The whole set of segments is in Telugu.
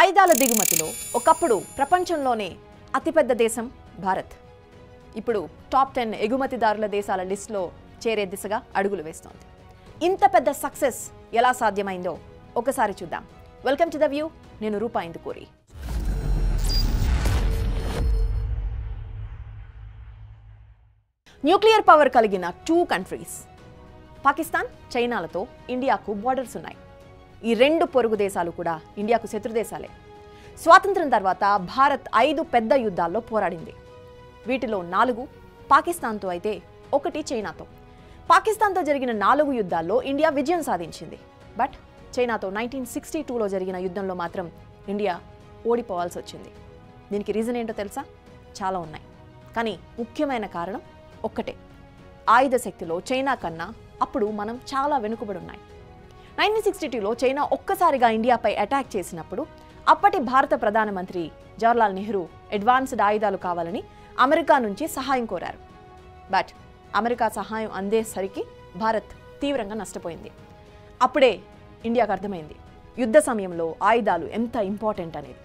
ఆయుధాల దిగుమతిలో ఒకప్పుడు ప్రపంచంలోనే అతిపెద్ద దేశం భారత్. ఇప్పుడు టాప్ 10 ఎగుమతిదారుల దేశాల లిస్టులో చేరే దిశగా అడుగులు వేస్తోంది. ఇంత పెద్ద సక్సెస్ ఎలా సాధ్యమైందో ఒకసారి చూద్దాం. Welcome to the view. నేను రూపా ఇందుకూరి. న్యూక్లియర్ పవర్ కలిగిన 2 కంట్రీస్ పాకిస్తాన్, చైనాలతో ఇండియాకు బోర్డర్స్ ఉన్నాయి. ఈ 2 పొరుగు దేశాలు కూడా ఇండియాకు శత్రుదేశాలే. స్వాతంత్ర్యం తర్వాత భారత్ 5 పెద్ద యుద్ధాల్లో పోరాడింది. వీటిలో 4 పాకిస్తాన్తో అయితే 1 చైనాతో. పాకిస్తాన్తో జరిగిన 4 యుద్ధాల్లో ఇండియా విజయం సాధించింది. బట్ చైనాతో 1962లో జరిగిన యుద్ధంలో మాత్రం ఇండియా ఓడిపోవాల్సి వచ్చింది. దీనికి రీజన్ ఏంటో తెలుసా? చాలా ఉన్నాయి. కానీ ముఖ్యమైన కారణం ఒక్కటే. ఆయుధ శక్తిలో చైనా కన్నా అప్పుడు మనం చాలా వెనుకబడి ఉన్నాయి. 1962లో చైనా ఒక్కసారిగా ఇండియాపై అటాక్ చేసినప్పుడు అప్పటి భారత ప్రధానమంత్రి జవహర్లాల్ నెహ్రూ అడ్వాన్స్డ్ ఆయుధాలు కావాలని అమెరికా నుంచి సహాయం కోరారు. బట్ అమెరికా సహాయం అందేసరికి భారత్ తీవ్రంగా నష్టపోయింది. అప్పుడే ఇండియాకు అర్థమైంది యుద్ధ సమయంలో ఆయుధాలు ఎంత ఇంపార్టెంట్ అనేది.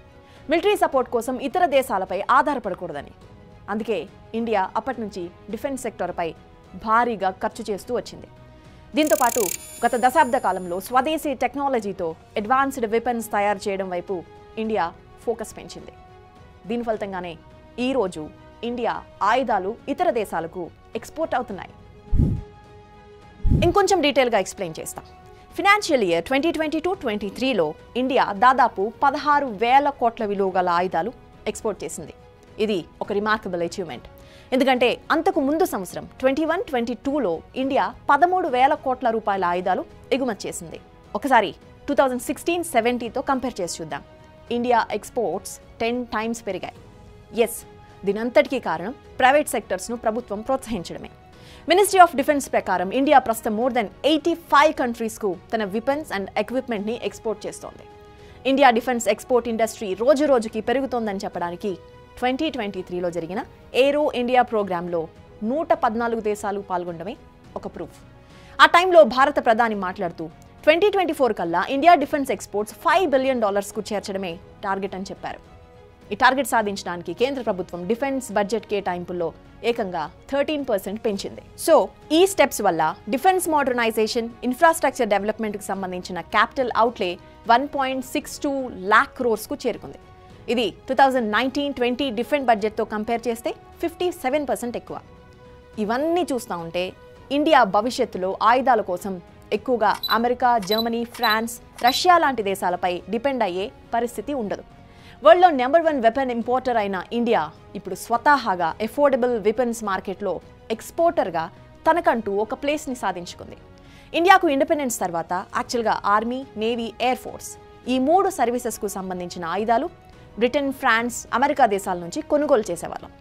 మిలిటరీ సపోర్ట్ కోసం ఇతర దేశాలపై ఆధారపడకూడదని. అందుకే ఇండియా అప్పటి నుంచి డిఫెన్స్ సెక్టార్పై భారీగా ఖర్చు చేస్తూ వచ్చింది. దీంతోపాటు గత దశాబ్ద కాలంలో స్వదేశీ టెక్నాలజీతో అడ్వాన్స్డ్ వెపన్స్ తయారు చేయడం వైపు ఇండియా ఫోకస్ పెంచింది. దీని ఫలితంగానే ఈరోజు ఇండియా ఆయుధాలు ఇతర దేశాలకు ఎక్స్పోర్ట్ అవుతున్నాయి. ఇంకొంచెం డీటెయిల్గా ఎక్స్ప్లెయిన్ చేస్తాం. ఫినాన్షియల్ ఇయర్ 2022-23లో ఇండియా దాదాపు 16,000 కోట్ల విలువ గల ఆయుధాలు ఎక్స్పోర్ట్ చేసింది. ఇది ఒక రిమార్కబుల్ అచీవ్మెంట్. ఎందుకంటే అంతకు ముందు సంవత్సరం 21-22లో ఇండియా 13,000 కోట్ల రూపాయల ఆయుధాలు ఎగుమతి చేసింది. ఒకసారి 2016-17తో కంపేర్ చేసి చూద్దాం. ఇండియా ఎక్స్పోర్ట్స్ 10 టైమ్స్ పెరిగాయి. ఎస్, దీనంతటికీ కారణం ప్రైవేట్ సెక్టర్స్ను ప్రభుత్వం ప్రోత్సహించడమే. మినిస్ట్రీ ఆఫ్ డిఫెన్స్ ప్రకారం ఇండియా ప్రస్తుతం మోర్ దెన్ 85 కంట్రీస్కు తన వెపన్స్ అండ్ ఎక్విప్మెంట్ని ఎక్స్పోర్ట్ చేస్తోంది. ఇండియా డిఫెన్స్ ఎక్స్పోర్ట్ ఇండస్ట్రీ రోజు రోజుకి పెరుగుతోందని చెప్పడానికి 2023లో జరిగిన ఏరో ఇండియా ప్రోగ్రాంలో 114 దేశాలు పాల్గొనడమే ఒక ప్రూఫ్. ఆ టైంలో భారత ప్రధాని మాట్లాడుతూ 2024 కల్లా ఇండియా డిఫెన్స్ ఎక్స్పోర్ట్స్ $5 బిలియన్ చేర్చడమే టార్గెట్ అని చెప్పారు. ఈ టార్గెట్ సాధించడానికి కేంద్ర ప్రభుత్వం డిఫెన్స్ బడ్జెట్ కేటాయింపుల్లో ఏకంగా 13% పెంచింది. సో ఈ స్టెప్స్ వల్ల డిఫెన్స్ మోడర్నైజేషన్, ఇన్ఫ్రాస్ట్రక్చర్ డెవలప్మెంట్కి సంబంధించిన క్యాపిటల్ అవుట్లే 1.62 lakh crores చేరుకుంది. ఇది 2019-20 డిఫెన్స్ బడ్జెట్తో కంపేర్ చేస్తే 57% ఎక్కువ. ఇవన్నీ చూస్తూ ఉంటే ఇండియా భవిష్యత్తులో ఆయుధాల కోసం ఎక్కువగా అమెరికా, జర్మనీ, ఫ్రాన్స్, రష్యా లాంటి దేశాలపై డిపెండ్ అయ్యే పరిస్థితి ఉండదు. వరల్డ్లో నెంబర్ 1 వెపన్ ఇంపోర్టర్ అయిన ఇండియా ఇప్పుడు స్వతహాగా ఎఫోర్డబుల్ వెపన్స్ మార్కెట్లో ఎక్స్పోర్టర్గా తనకంటూ ఒక ప్లేస్ని సాధించుకుంది. ఇండియాకు ఇండిపెండెన్స్ తర్వాత యాక్చువల్గా ఆర్మీ, నేవీ, ఎయిర్ ఫోర్స్ ఈ 3 సర్వీసెస్కు సంబంధించిన ఆయుధాలు బ్రిటన్, ఫ్రాన్స్, అమెరికా దేశాల నుంచి కొనుగోలు చేసేవాళ్ళం.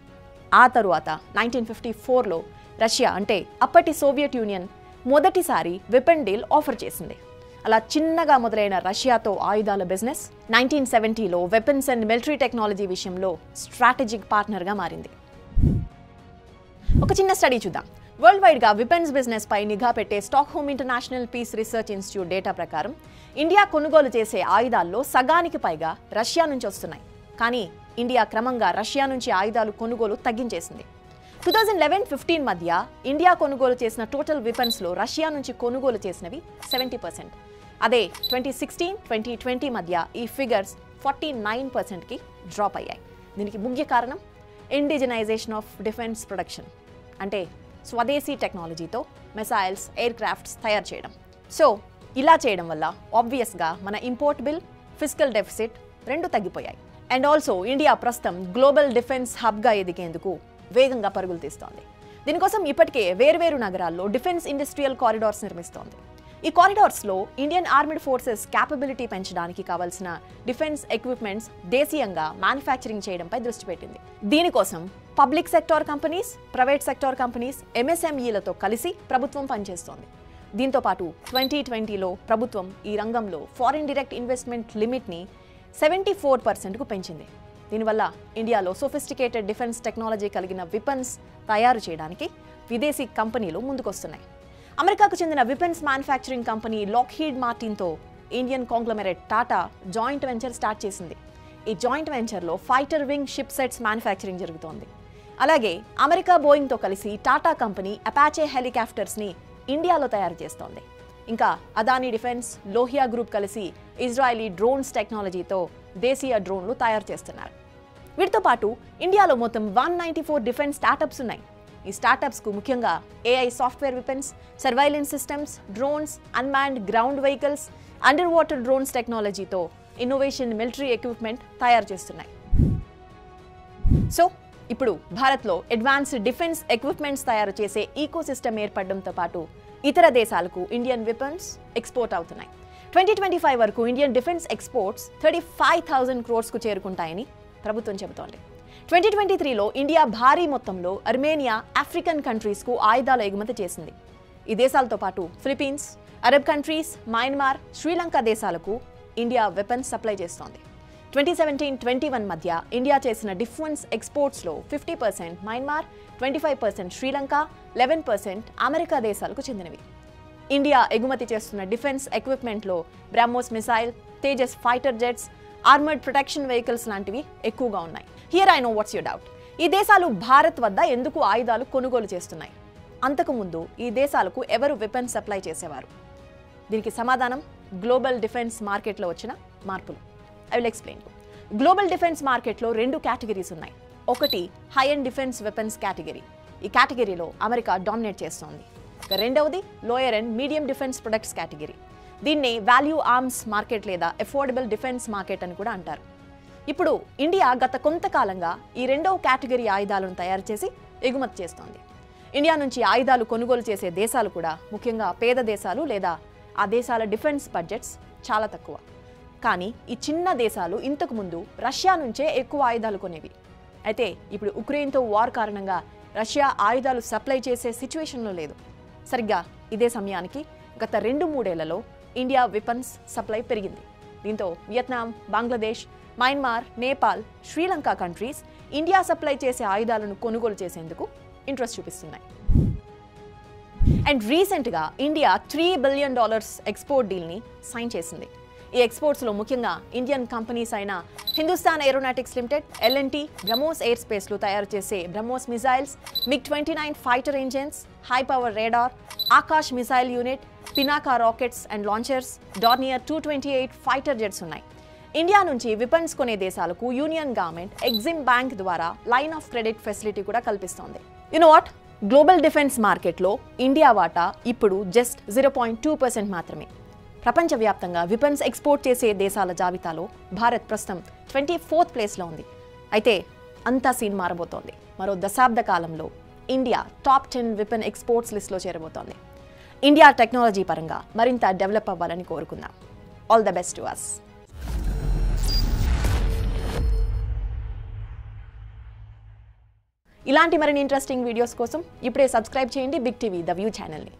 ఆ తరువాత 1954లో రష్యా అంటే అప్పటి సోవియట్ యూనియన్ మొదటిసారి వెపన్ డీల్ ఆఫర్ చేసింది. అలా చిన్నగా మొదలైన రష్యాతో ఆయుధాల బిజినెస్ 1970లో వెపన్స్ అండ్ మిలిటరీ టెక్నాలజీ విషయంలో స్ట్రాటజిక్ పార్ట్నర్గా మారింది. ఒక చిన్న స్టడీ చూద్దాం. వరల్డ్ వైడ్గా వెపన్స్ బిజినెస్ పై నిఘా పెట్టే Stockholm international peace research institute data ప్రకారం ఇండియా కొనుగోలు చేసే ఆయుధాల్లో సగానికి పైగా రష్యా నుంచి వస్తున్నాయి. కానీ ఇండియా క్రమంగా రష్యా నుంచి ఆయుధాలు కొనుగోలు తగ్గించేసింది. 2011-15 మధ్య ఇండియా కొనుగోలు చేసిన టోటల్ వెపన్స్లో రష్యా నుంచి కొనుగోలు చేసినవి 70%. అదే 2016-2020 మధ్య ఈ ఫిగర్స్ 49%కి డ్రాప్ అయ్యాయి. దీనికి ముఖ్య కారణం ఇండిజినైజేషన్ ఆఫ్ డిఫెన్స్ ప్రొడక్షన్, అంటే స్వదేశీ టెక్నాలజీతో మిసైల్స్, ఎయిర్ క్రాఫ్ట్స్ తయారు చేయడం. సో ఇలా చేయడం వల్ల ఆబ్వియస్గా మన ఇంపోర్ట్ బిల్, ఫిస్కల్ డెఫిసిట్ 2 తగ్గిపోయాయి. అండ్ ఆల్సో ఇండియా ప్రస్తుతం గ్లోబల్ డిఫెన్స్ హబ్గా ఎదిగేందుకు వేగంగా పరుగులు తీస్తోంది. దీనికోసం ఇప్పటికే వేర్వేరు నగరాల్లో డిఫెన్స్ ఇండస్ట్రియల్ కారిడార్స్ నిర్మిస్తోంది. ఈ కారిడార్స్లో ఇండియన్ ఆర్మీడ్ ఫోర్సెస్ క్యాపబిలిటీ పెంచడానికి కావాల్సిన డిఫెన్స్ ఎక్విప్మెంట్స్ దేశీయంగా మ్యానుఫ్యాక్చరింగ్ చేయడంపై దృష్టి పెట్టింది. దీనికోసం public sector companies, private sector companies, ఎంఎస్ఎంఈలతో కలిసి ప్రభుత్వం పనిచేస్తోంది. దీంతోపాటు 2020లో ప్రభుత్వం ఈ రంగంలో ఫారిన్ డైరెక్ట్ ఇన్వెస్ట్మెంట్ లిమిట్ని 74%కు పెంచింది. దీనివల్ల ఇండియాలో సోఫిస్టికేటెడ్ డిఫెన్స్ టెక్నాలజీ కలిగిన వెపన్స్ తయారు చేయడానికి విదేశీ కంపెనీలు ముందుకొస్తున్నాయి. అమెరికాకు చెందిన వెపన్స్ మ్యానుఫ్యాక్చరింగ్ కంపెనీ లాక్హీడ్ మార్టిన్తో Indian conglomerate Tata joint venture start చేసింది. ఈ జాయింట్ వెంచర్లో fighter wing ship sets manufacturing జరుగుతోంది. అలాగే అమెరికా బోయింగ్తో కలిసి టాటా కంపెనీ అపాచే హెలికాప్టర్స్ని ఇండియాలో తయారు చేస్తోంది. ఇంకా అదానీ డిఫెన్స్, లోహియా గ్రూప్ కలిసి ఇజ్రాయలీ డ్రోన్స్ టెక్నాలజీతో దేశీయ డ్రోన్లు తయారు చేస్తున్నారు. వీటితో పాటు ఇండియాలో మొత్తం 194 డిఫెన్స్ స్టార్టప్స్ ఉన్నాయి. ఈ స్టార్టప్స్కు ముఖ్యంగా AI software weapons, surveillance systems, drones, unmanned ground vehicles, under water drones టెక్నాలజీతో ఇన్నోవేషన్ మిలిటరీ ఎక్విప్మెంట్ తయారు చేస్తున్నాయి. సో ఇప్పుడు భారత్లో అడ్వాన్స్డ్ డిఫెన్స్ ఎక్విప్మెంట్స్ తయారు చేసే ఈకోసిస్టమ్ ఏర్పడడంతో పాటు ఇతర దేశాలకు ఇండియన్ వెపన్స్ ఎక్స్పోర్ట్ అవుతున్నాయి. 2025 వరకు ఇండియన్ డిఫెన్స్ ఎక్స్పోర్ట్స్ 35,000 crores చేరుకుంటాయని ప్రభుత్వం చెబుతోంది. 2023లో ఇండియా భారీ మొత్తంలో అర్మేనియా, ఆఫ్రికన్ కంట్రీస్కు ఆయుధాల ఎగుమతి చేసింది. ఈ దేశాలతో పాటు Philippines, Arab countries, Myanmar, Sri Lanka దేశాలకు ఇండియా వెపన్స్ సప్లై చేస్తోంది. 2017-21 మధ్య ఇండియా చేసిన డిఫెన్స్ ఎక్స్పోర్ట్స్లో 50% మయన్మార్, 25% శ్రీలంక, 11% అమెరికా దేశాలకు చెందినవి. ఇండియా ఎగుమతి చేస్తున్న డిఫెన్స్ ఎక్విప్మెంట్లో BrahMos missile, Tejas fighter jets, armoured protection vehicles లాంటివి ఎక్కువగా ఉన్నాయి. Here I know what's your doubt. ఈ దేశాలు భారత్ వద్ద ఎందుకు ఆయుధాలు కొనుగోలు చేస్తున్నాయి? అంతకుముందు ఈ దేశాలకు ఎవరు వెపన్స్ సప్లై చేసేవారు? దీనికి సమాధానం గ్లోబల్ డిఫెన్స్ మార్కెట్లో వచ్చిన మార్పులు. I will explain. Global defence మార్కెట్లో 2 కేటగిరీస్ ఉన్నాయి. ఒకటి high and defence weapons category. ఈ కేటగిరీలో అమెరికా డామినేట్ చేస్తోంది. రెండవది lower and medium defence products category. దీన్నే వాల్యూ ఆర్మ్స్ మార్కెట్ లేదా అఫోర్డబుల్ డిఫెన్స్ మార్కెట్ అని కూడా అంటారు. ఇప్పుడు ఇండియా గత కొంతకాలంగా ఈ రెండవ కేటగిరీ ఆయుధాలను తయారు చేసి ఎగుమతి చేస్తోంది. ఇండియా నుంచి ఆయుధాలు కొనుగోలు చేసే దేశాలు కూడా ముఖ్యంగా పేద దేశాలు లేదా ఆ దేశాల డిఫెన్స్ బడ్జెట్స్ చాలా తక్కువ. కానీ ఈ చిన్న దేశాలు ఇంతకు ముందు రష్యా నుంచే ఎక్కువ ఆయుధాలు కొనేవి. అయితే ఇప్పుడు ఉక్రెయిన్తో వార్ కారణంగా రష్యా ఆయుధాలు సప్లై చేసే సిచ్యువేషన్లో లేదు. సరిగ్గా ఇదే సమయానికి గత 2-3 ఏళ్లలో ఇండియా వెపన్స్ సప్లై పెరిగింది. దీంతో Vietnam, Bangladesh, Myanmar, Nepal, Sri Lanka countries India supply చేసే ఆయుధాలను కొనుగోలు చేసేందుకు ఇంట్రెస్ట్ చూపిస్తున్నాయి. అండ్ రీసెంట్గా ఇండియా $3 బిలియన్ ఎక్స్పోర్ట్ డీల్ని సైన్ చేసింది. ఈ ఎక్స్పోర్ట్స్లో ముఖ్యంగా ఇండియన్ కంపెనీస్ అయిన Hindustan aeronautics limited, L&T, BrahMos air స్పేస్లు తయారు చేసే BrahMos missiles, MiG-29 fighter engines, high power radar, Akash missile unit, Pinaka rockets and launchers, Dornier 228 fighter jets ఉన్నాయి. ఇండియా నుంచి వెపన్స్ కొనే దేశాలకు యూనియన్ గవర్నమెంట్ ఎగ్జిమ్ బ్యాంక్ ద్వారా లైన్ ఆఫ్ క్రెడిట్ ఫెసిలిటీ కూడా కల్పిస్తోంది. You know what? Global defence మార్కెట్లో ఇండియా వాటా ఇప్పుడు జస్ట్ 0.2% మాత్రమే. ప్రపంచవ్యాప్తంగా వెపన్స్ ఎక్స్పోర్ట్ చేసే దేశాల జాబితాలో భారత్ ప్రస్తుతం 24th ప్లేస్లో ఉంది. అయితే అంతా సీన్ మారబోతోంది. మరో దశాబ్ద కాలంలో ఇండియా టాప్ 10 వెపన్ ఎక్స్పోర్ట్స్ లిస్ట్లో చేరబోతోంది. ఇండియా టెక్నాలజీ పరంగా మరింత డెవలప్ అవ్వాలని కోరుకుందాం. All the best to us. ఇలాంటి మరిన్ని ఇంట్రెస్టింగ్ వీడియోస్ కోసం ఇప్పుడే సబ్స్క్రైబ్ చేయండి బిగ్ టీవీ ద వ్యూ ఛానల్ని.